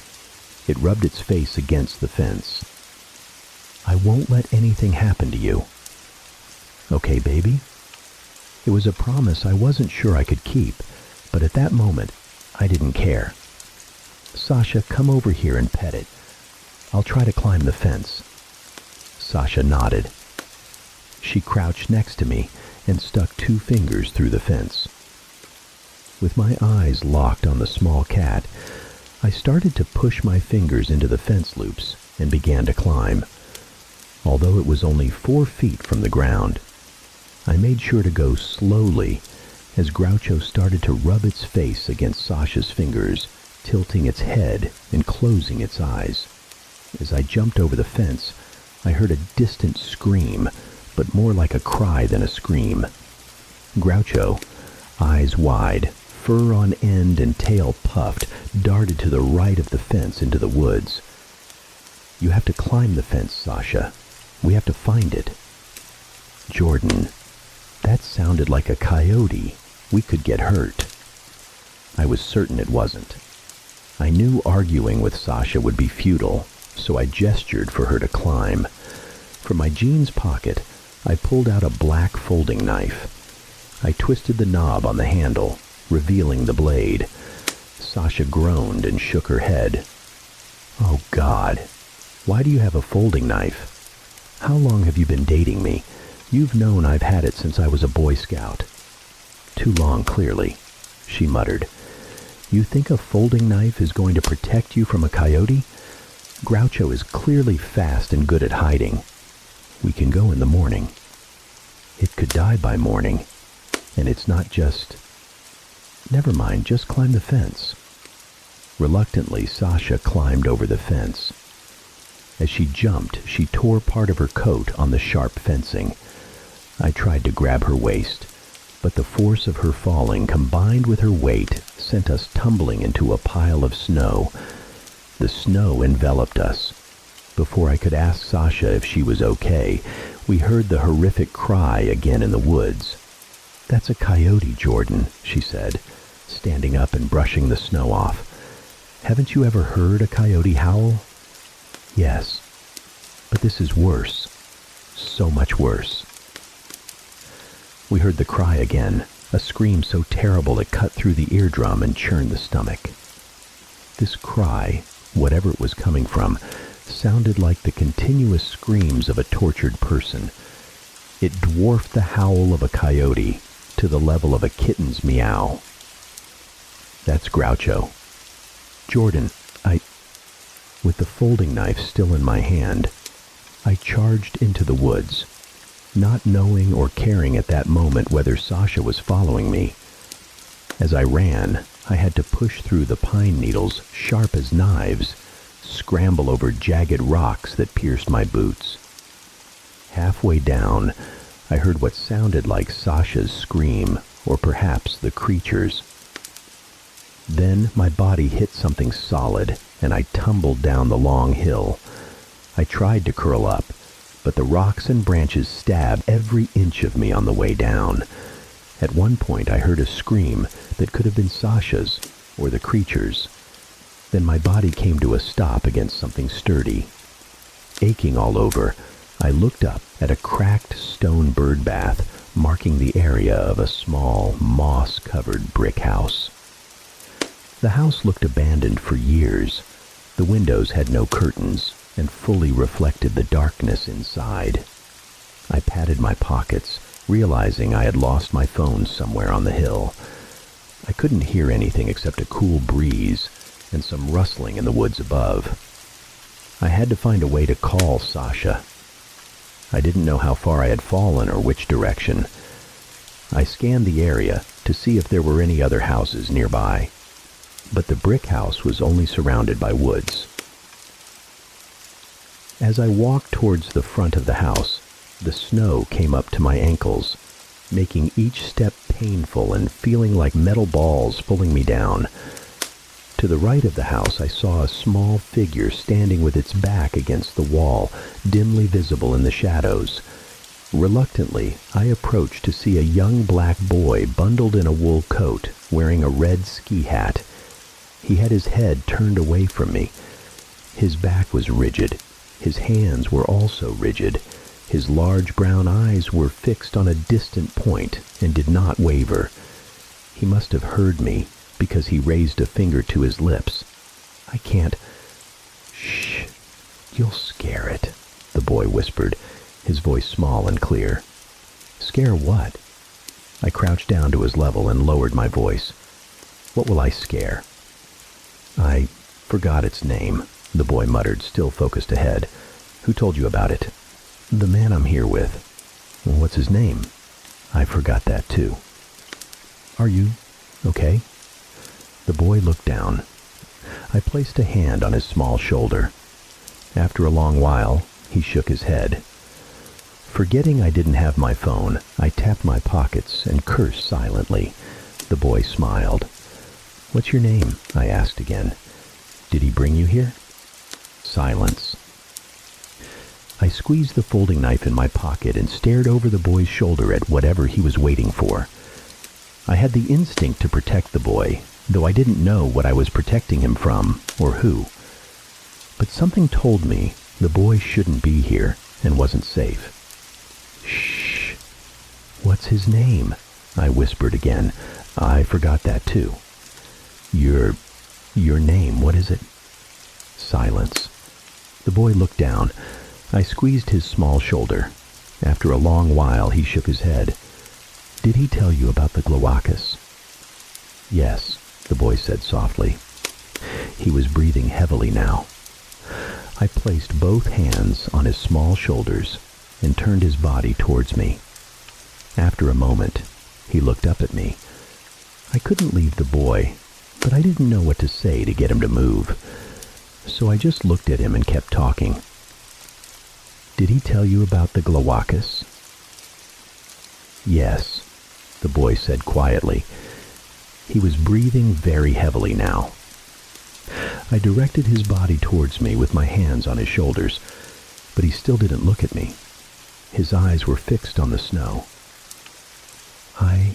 It rubbed its face against the fence. "I won't let anything happen to you." "Okay, baby?" It was a promise I wasn't sure I could keep, but at that moment, I didn't care. "Sasha, come over here and pet it. I'll try to climb the fence." Sasha nodded. She crouched next to me and stuck 2 fingers through the fence. With my eyes locked on the small cat, I started to push my fingers into the fence loops and began to climb. Although it was only 4 feet from the ground, I made sure to go slowly as Groucho started to rub its face against Sasha's fingers, tilting its head and closing its eyes. As I jumped over the fence, I heard a distant scream, but more like a cry than a scream. Groucho, eyes wide, fur on end and tail puffed, darted to the right of the fence into the woods. "You have to climb the fence, Sasha. We have to find it." "Jordan, that sounded like a coyote. We could get hurt." I was certain it wasn't. I knew arguing with Sasha would be futile, so I gestured for her to climb. From my jeans pocket, I pulled out a black folding knife. I twisted the knob on the handle, revealing the blade. Sasha groaned and shook her head. "Oh, God. Why do you have a folding knife? How long have you been dating me? You've known I've had it since I was a Boy Scout." "Too long, clearly," she muttered. "You think a folding knife is going to protect you from a coyote? Groucho is clearly fast and good at hiding. We can go in the morning." "It could die by morning. And it's not just..." "Never mind, just climb the fence." Reluctantly, Sasha climbed over the fence. As she jumped, she tore part of her coat on the sharp fencing. I tried to grab her waist, but the force of her falling combined with her weight sent us tumbling into a pile of snow. The snow enveloped us. Before I could ask Sasha if she was okay, we heard the horrific cry again in the woods. "That's a coyote, Jordan," she said, standing up and brushing the snow off. "Haven't you ever heard a coyote howl?" "Yes, but this is worse. So much worse." We heard the cry again, a scream so terrible it cut through the eardrum and churned the stomach. This cry, whatever it was coming from, sounded like the continuous screams of a tortured person. It dwarfed the howl of a coyote to the level of a kitten's meow. "That's Groucho. Jordan, With the folding knife still in my hand, I charged into the woods, not knowing or caring at that moment whether Sasha was following me. As I ran, I had to push through the pine needles sharp as knives, scramble over jagged rocks that pierced my boots. Halfway down, I heard what sounded like Sasha's scream, or perhaps the creature's. Then my body hit something solid, and I tumbled down the long hill. I tried to curl up, but the rocks and branches stabbed every inch of me on the way down. At one point I heard a scream that could have been Sasha's, or the creature's. Then my body came to a stop against something sturdy. Aching all over, I looked up at a cracked stone bird bath marking the area of a small, moss-covered brick house. The house looked abandoned for years. The windows had no curtains, and fully reflected the darkness inside. I patted my pockets, realizing I had lost my phone somewhere on the hill. I couldn't hear anything except a cool breeze and some rustling in the woods above. I had to find a way to call Sasha. I didn't know how far I had fallen or which direction. I scanned the area to see if there were any other houses nearby, but the brick house was only surrounded by woods. As I walked towards the front of the house, the snow came up to my ankles, making each step painful and feeling like metal balls pulling me down. To the right of the house, I saw a small figure standing with its back against the wall, dimly visible in the shadows. Reluctantly, I approached to see a young black boy bundled in a wool coat, wearing a red ski hat. He had his head turned away from me. His back was rigid. His hands were also rigid. His large brown eyes were fixed on a distant point and did not waver. He must have heard me, because he raised a finger to his lips. I can't... Shh. You'll scare it, the boy whispered, his voice small and clear. Scare what? I crouched down to his level and lowered my voice. What will I scare? I forgot its name, the boy muttered, still focused ahead. Who told you about it? The man I'm here with. What's his name? I forgot that too. Are you okay? The boy looked down. I placed a hand on his small shoulder. After a long while, he shook his head. Forgetting I didn't have my phone, I tapped my pockets and cursed silently. The boy smiled. What's your name? I asked again. Did he bring you here? Silence. I squeezed the folding knife in my pocket and stared over the boy's shoulder at whatever he was waiting for. I had the instinct to protect the boy, though I didn't know what I was protecting him from or who. But something told me the boy shouldn't be here and wasn't safe. Shh. What's his name? I whispered again. I forgot that too. Your name, what is it? Silence. The boy looked down. I squeezed his small shoulder. After a long while, he shook his head. Did he tell you about the Glowacus? Yes, the boy said softly. He was breathing heavily now. I placed both hands on his small shoulders and turned his body towards me. After a moment, he looked up at me. I couldn't leave the boy, but I didn't know what to say to get him to move. So I just looked at him and kept talking. Did he tell you about the Glowacus? Yes, the boy said quietly. He was breathing very heavily now. I directed his body towards me with my hands on his shoulders, but he still didn't look at me. His eyes were fixed on the snow. I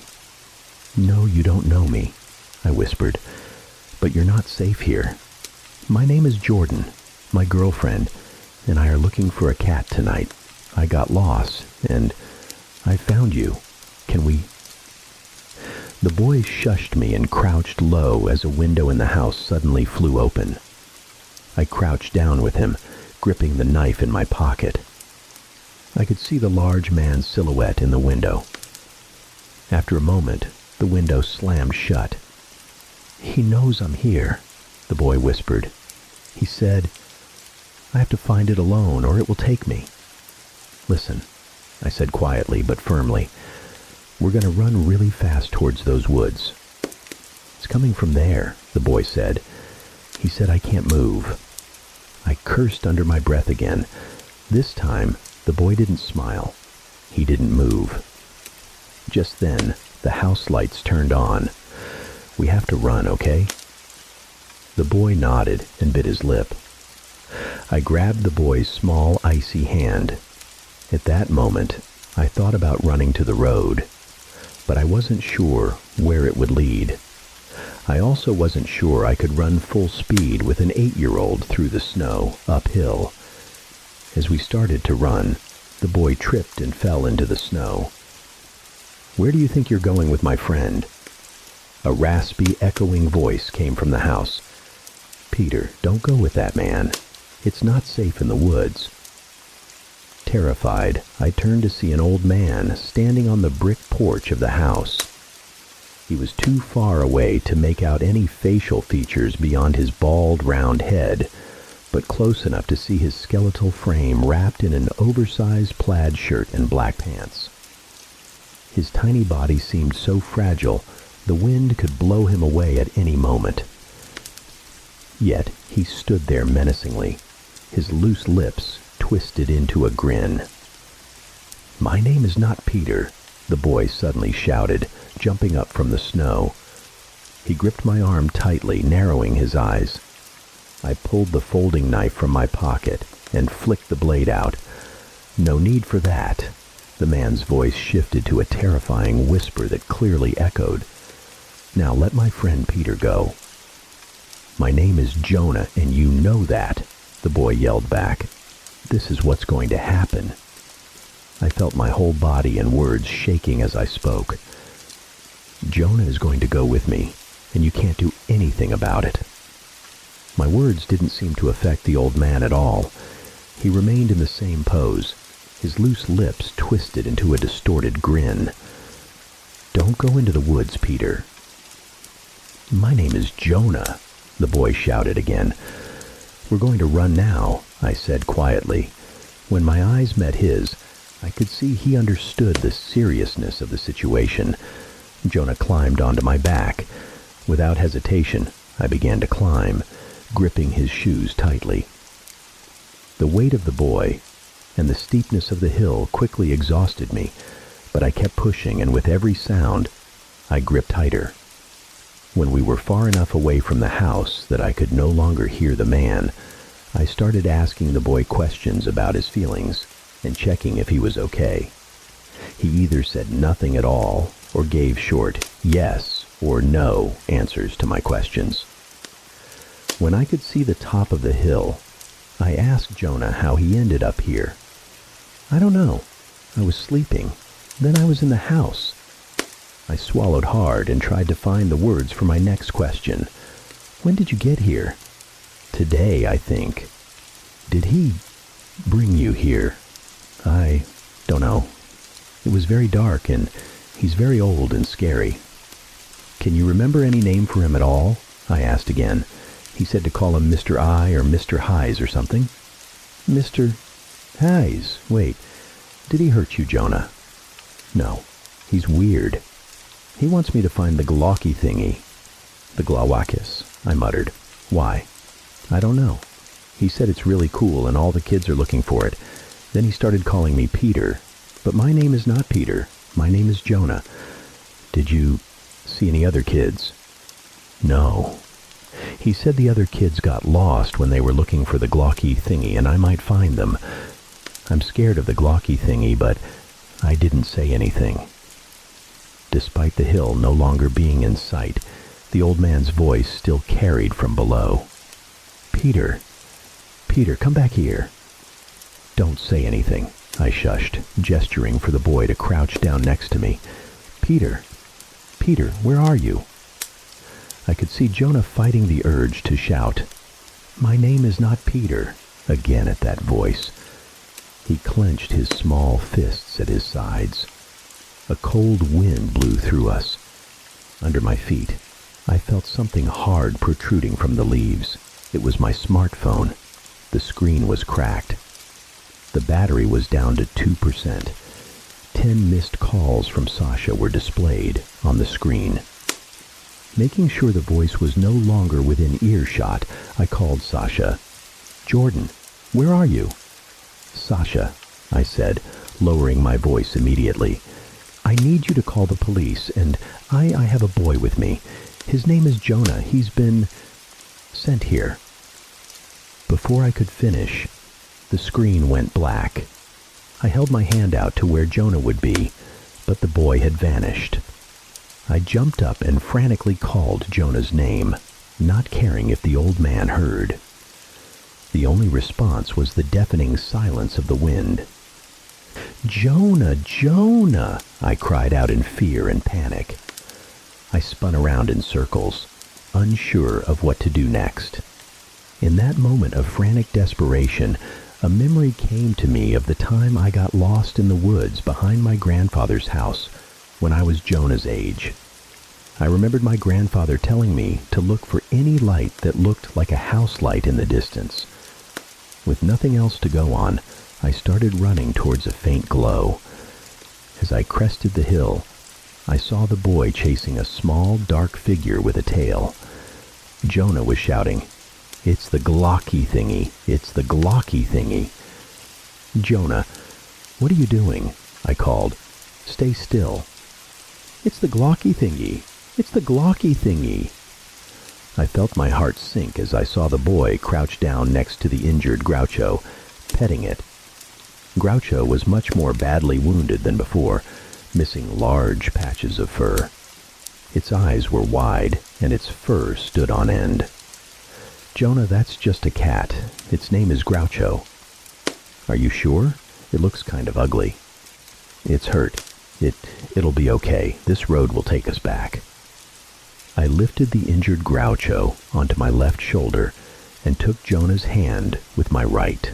know you don't know me, I whispered, but you're not safe here. My name is Jordan. My girlfriend and I are looking for a cat tonight. I got lost, and I found you. Can we... The boy shushed me and crouched low as a window in the house suddenly flew open. I crouched down with him, gripping the knife in my pocket. I could see the large man's silhouette in the window. After a moment, the window slammed shut. He knows I'm here, the boy whispered. He said, I have to find it alone or it will take me. Listen, I said quietly but firmly. We're going to run really fast towards those woods. It's coming from there, the boy said. He said I can't move. I cursed under my breath again. This time, the boy didn't smile. He didn't move. Just then, the house lights turned on. We have to run, okay? The boy nodded and bit his lip. I grabbed the boy's small, icy hand. At that moment, I thought about running to the road, but I wasn't sure where it would lead. I also wasn't sure I could run full speed with an 8-year-old through the snow, uphill. As we started to run, the boy tripped and fell into the snow. Where do you think you're going with my friend? A raspy, echoing voice came from the house. Peter, don't go with that man. It's not safe in the woods." Terrified, I turned to see an old man standing on the brick porch of the house. He was too far away to make out any facial features beyond his bald, round head, but close enough to see his skeletal frame wrapped in an oversized plaid shirt and black pants. His tiny body seemed so fragile, the wind could blow him away at any moment. Yet he stood there menacingly, his loose lips twisted into a grin. "My name is not Peter," the boy suddenly shouted, jumping up from the snow. He gripped my arm tightly, narrowing his eyes. I pulled the folding knife from my pocket and flicked the blade out. "No need for that." The man's voice shifted to a terrifying whisper that clearly echoed. "Now let my friend Peter go." "My name is Jonah, and you know that," the boy yelled back. "This is what's going to happen." I felt my whole body and words shaking as I spoke. "Jonah is going to go with me, and you can't do anything about it." My words didn't seem to affect the old man at all. He remained in the same pose, his loose lips twisted into a distorted grin. "Don't go into the woods, Peter." "My name is Jonah," the boy shouted again. "We're going to run now," I said quietly. When my eyes met his, I could see he understood the seriousness of the situation. Jonah climbed onto my back. Without hesitation, I began to climb, gripping his shoes tightly. The weight of the boy and the steepness of the hill quickly exhausted me, but I kept pushing, and with every sound, I gripped tighter. When we were far enough away from the house that I could no longer hear the man, I started asking the boy questions about his feelings and checking if he was okay. He either said nothing at all or gave short yes or no answers to my questions. When I could see the top of the hill, I asked Jonah how he ended up here. "I don't know. I was sleeping. Then I was in the house." I swallowed hard and tried to find the words for my next question. "When did you get here?" "Today, I think." "Did he bring you here?" "I don't know. It was very dark, and he's very old and scary." "Can you remember any name for him at all?" I asked again. "He said to call him Mr. I or Mr. Hayes or something." "Mr. Hayes? Wait, did he hurt you, Jonah?" "No, he's weird. He wants me to find the glaucky thingy." "The Glawakis," I muttered. "Why?" "I don't know. He said it's really cool and all the kids are looking for it. Then he started calling me Peter. But my name is not Peter. My name is Jonah." "Did you see any other kids?" "No. He said the other kids got lost when they were looking for the glaucky thingy, and I might find them. I'm scared of the glaucky thingy, but I didn't say anything." Despite the hill no longer being in sight, the old man's voice still carried from below. "Peter, Peter, come back here." "Don't say anything," I shushed, gesturing for the boy to crouch down next to me. "Peter, Peter, where are you?" I could see Jonah fighting the urge to shout, "My name is not Peter," again at that voice. He clenched his small fists at his sides. A cold wind blew through us. Under my feet, I felt something hard protruding from the leaves. It was my smartphone. The screen was cracked. The battery was down to 2%. 10 missed calls from Sasha were displayed on the screen. Making sure the voice was no longer within earshot, I called Sasha. "Jordan, where are you?" "Sasha," I said, lowering my voice immediately. "I need you to call the police, and I have a boy with me. His name is Jonah. He's been sent here." Before I could finish, the screen went black. I held my hand out to where Jonah would be, but the boy had vanished. I jumped up and frantically called Jonah's name, not caring if the old man heard. The only response was the deafening silence of the wind. "Jonah, Jonah!" I cried out in fear and panic. I spun around in circles, unsure of what to do next. In that moment of frantic desperation, a memory came to me of the time I got lost in the woods behind my grandfather's house when I was Jonah's age. I remembered my grandfather telling me to look for any light that looked like a house light in the distance. With nothing else to go on, I started running towards a faint glow. As I crested the hill, I saw the boy chasing a small, dark figure with a tail. Jonah was shouting, "It's the Glocky thingy! It's the Glocky thingy!" "Jonah, what are you doing?" I called. "Stay still." "It's the Glocky thingy! It's the Glocky thingy!" I felt my heart sink as I saw the boy crouch down next to the injured Groucho, petting it. Groucho was much more badly wounded than before, missing large patches of fur. Its eyes were wide, and its fur stood on end. "Jonah, that's just a cat. Its name is Groucho." "Are you sure? It looks kind of ugly." "It's hurt. It'll be okay. This road will take us back." I lifted the injured Groucho onto my left shoulder and took Jonah's hand with my right.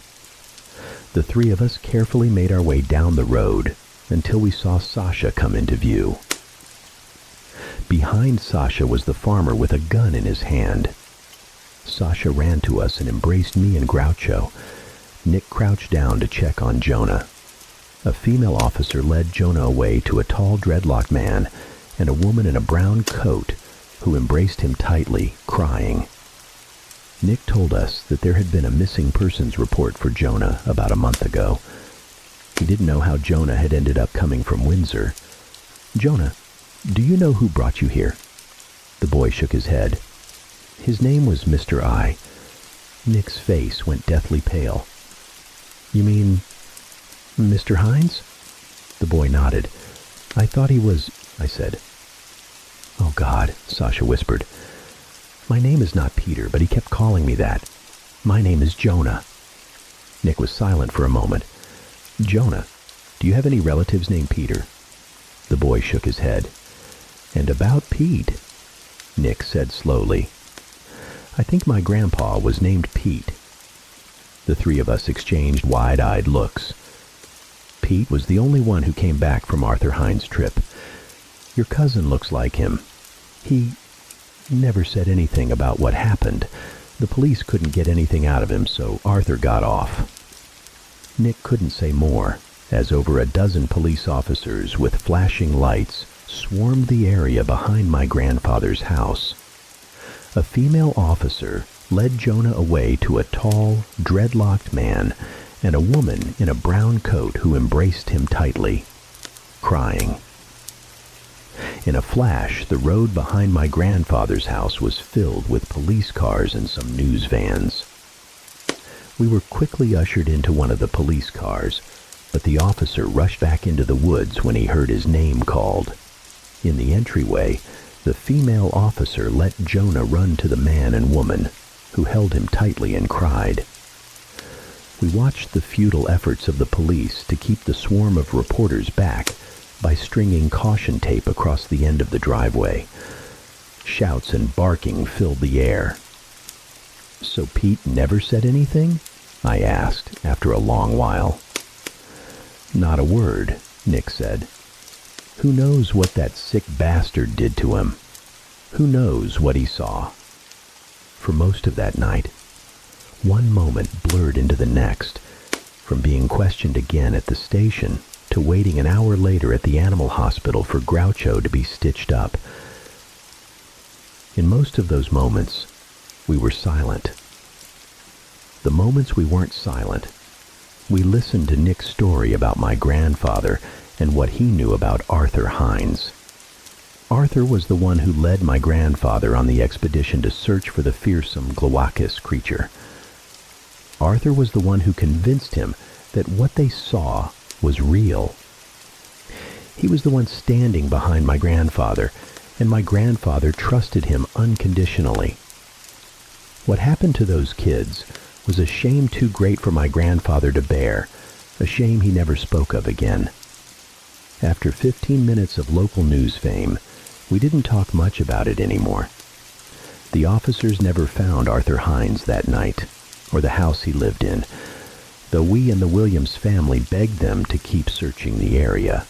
The three of us carefully made our way down the road until we saw Sasha come into view. Behind Sasha was the farmer with a gun in his hand. Sasha ran to us and embraced me and Groucho. Nick crouched down to check on Jonah. A female officer led Jonah away to a tall dreadlocked man and a woman in a brown coat who embraced him tightly, crying. Nick told us that there had been a missing persons report for Jonah about a month ago. He didn't know how Jonah had ended up coming from Windsor. "Jonah, do you know who brought you here?" The boy shook his head. "His name was Mr. I." Nick's face went deathly pale. "You mean Mr. Hines?" The boy nodded. "I thought he was," I said. "Oh God," Sasha whispered. "My name is not Peter, but he kept calling me that. My name is Jonah." Nick was silent for a moment. "Jonah, do you have any relatives named Peter?" The boy shook his head. "And about Pete," Nick said slowly. "I think my grandpa was named Pete." The three of us exchanged wide-eyed looks. Pete was the only one who came back from Arthur Hines' trip. "Your cousin looks like him. He never said anything about what happened. The police couldn't get anything out of him, so Arthur got off." Nick couldn't say more, as over a dozen police officers with flashing lights swarmed the area behind my grandfather's house. A female officer led Jonah away to a tall, dreadlocked man and a woman in a brown coat who embraced him tightly, crying. In a flash, the road behind my grandfather's house was filled with police cars and some news vans. We were quickly ushered into one of the police cars, but the officer rushed back into the woods when he heard his name called. In the entryway, the female officer let Jonah run to the man and woman, who held him tightly and cried. We watched the futile efforts of the police to keep the swarm of reporters back by stringing caution tape across the end of the driveway. Shouts and barking filled the air. "So Pete never said anything?" I asked after a long while. "Not a word," Nick said. "Who knows what that sick bastard did to him? Who knows what he saw?" For most of that night, one moment blurred into the next, from being questioned again at the station to waiting an hour later at the animal hospital for Groucho to be stitched up. In most of those moments, we were silent. The moments we weren't silent, we listened to Nick's story about my grandfather and what he knew about Arthur Hines. Arthur was the one who led my grandfather on the expedition to search for the fearsome Gloakis creature. Arthur was the one who convinced him that what they saw was real. He was the one standing behind my grandfather, and my grandfather trusted him unconditionally. What happened to those kids was a shame too great for my grandfather to bear, a shame he never spoke of again. After 15 minutes of local news fame, we didn't talk much about it anymore. The officers never found Arthur Hines that night, or the house he lived in, though we and the Williams family begged them to keep searching the area.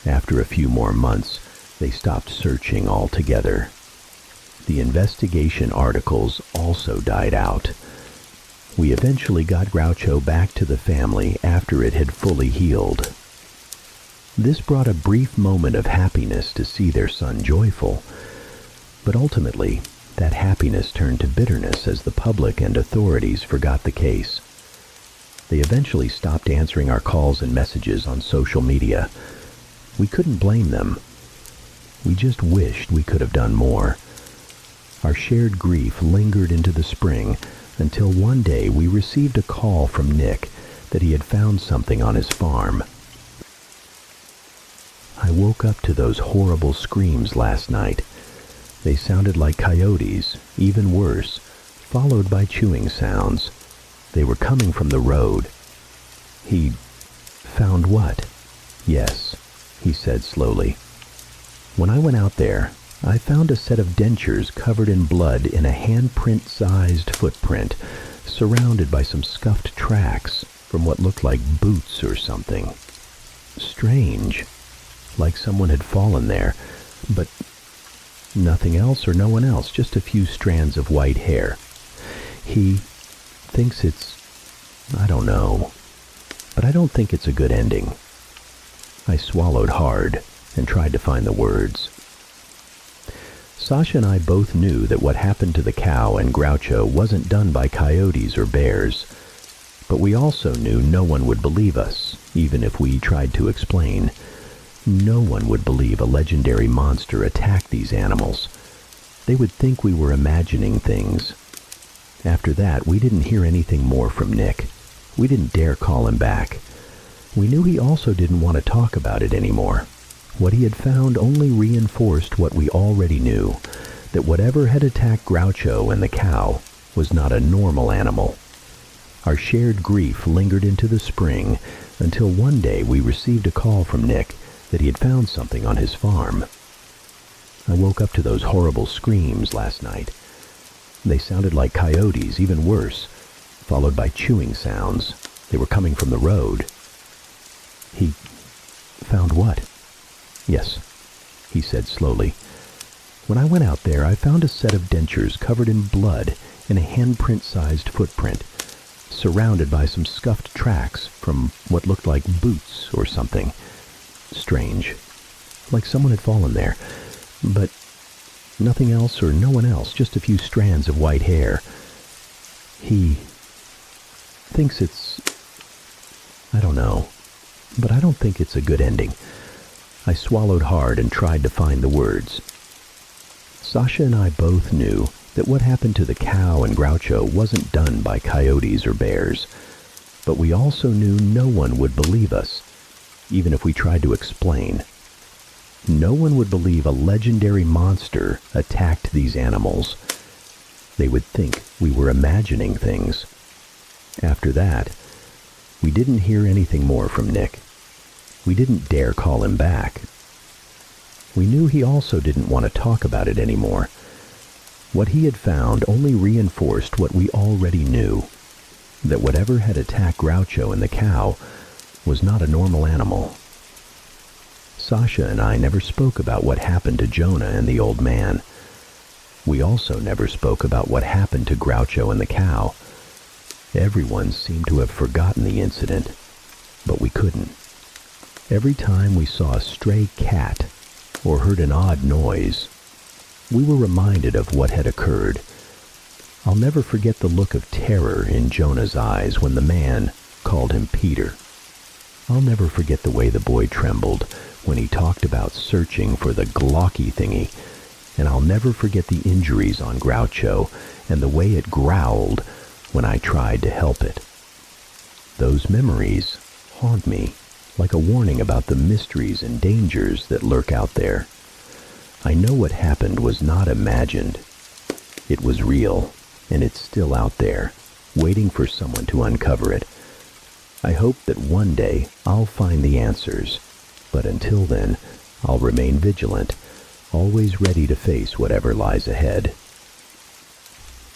After a few more months, they stopped searching altogether. The investigation articles also died out. We eventually got Groucho back to the family after it had fully healed. This brought a brief moment of happiness to see their son joyful, but ultimately, that happiness turned to bitterness as the public and authorities forgot the case. They eventually stopped answering our calls and messages on social media. We couldn't blame them. We just wished we could have done more. Our shared grief lingered into the spring until one day we received a call from Nick that he had found something on his farm. I woke up to those horrible screams last night. They sounded like coyotes, even worse, followed by chewing sounds. They were coming from the road. He found what? Yes, he said slowly. When I went out there, I found a set of dentures covered in blood in a handprint-sized footprint, surrounded by some scuffed tracks from what looked like boots or something. Strange, like someone had fallen there, but nothing else or no one else, just a few strands of white hair. He thinks it's, I don't know, but I don't think it's a good ending. I swallowed hard and tried to find the words. Sasha and I both knew that what happened to the cow and Groucho wasn't done by coyotes or bears, but we also knew no one would believe us, even if we tried to explain. No one would believe a legendary monster attacked these animals. They would think we were imagining things. After that, we didn't hear anything more from Nick. We didn't dare call him back. We knew he also didn't want to talk about it anymore. What he had found only reinforced what we already knew, that whatever had attacked Groucho and the cow was not a normal animal. Our shared grief lingered into the spring until one day we received a call from Nick that he had found something on his farm. I woke up to those horrible screams last night. They sounded like coyotes, even worse, followed by chewing sounds. They were coming from the road. He found what? Yes, he said slowly. When I went out there, I found a set of dentures covered in blood in a handprint-sized footprint, surrounded by some scuffed tracks from what looked like boots or something. Strange, like someone had fallen there, but nothing else or no one else, just a few strands of white hair. He thinks it's, I don't know, but I don't think it's a good ending. I swallowed hard and tried to find the words. Sasha and I both knew that what happened to the cow and Groucho wasn't done by coyotes or bears, but we also knew no one would believe us, even if we tried to explain. No one would believe a legendary monster attacked these animals. They would think we were imagining things. After that, we didn't hear anything more from Nick. We didn't dare call him back. We knew he also didn't want to talk about it anymore. What he had found only reinforced what we already knew, that whatever had attacked Groucho and the cow was not a normal animal. Sasha and I never spoke about what happened to Jonah and the old man. We also never spoke about what happened to Groucho and the cow. Everyone seemed to have forgotten the incident, but we couldn't. Every time we saw a stray cat or heard an odd noise, we were reminded of what had occurred. I'll never forget the look of terror in Jonah's eyes when the man called him Peter. I'll never forget the way the boy trembled when he talked about searching for the glocky thingy, and I'll never forget the injuries on Groucho and the way it growled when I tried to help it. Those memories haunt me like a warning about the mysteries and dangers that lurk out there. I know what happened was not imagined. It was real, and it's still out there, waiting for someone to uncover it. I hope that one day I'll find the answers, but until then, I'll remain vigilant, always ready to face whatever lies ahead.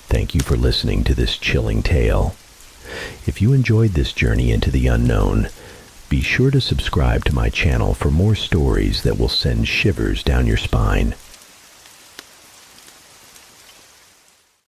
Thank you for listening to this chilling tale. If you enjoyed this journey into the unknown, be sure to subscribe to my channel for more stories that will send shivers down your spine.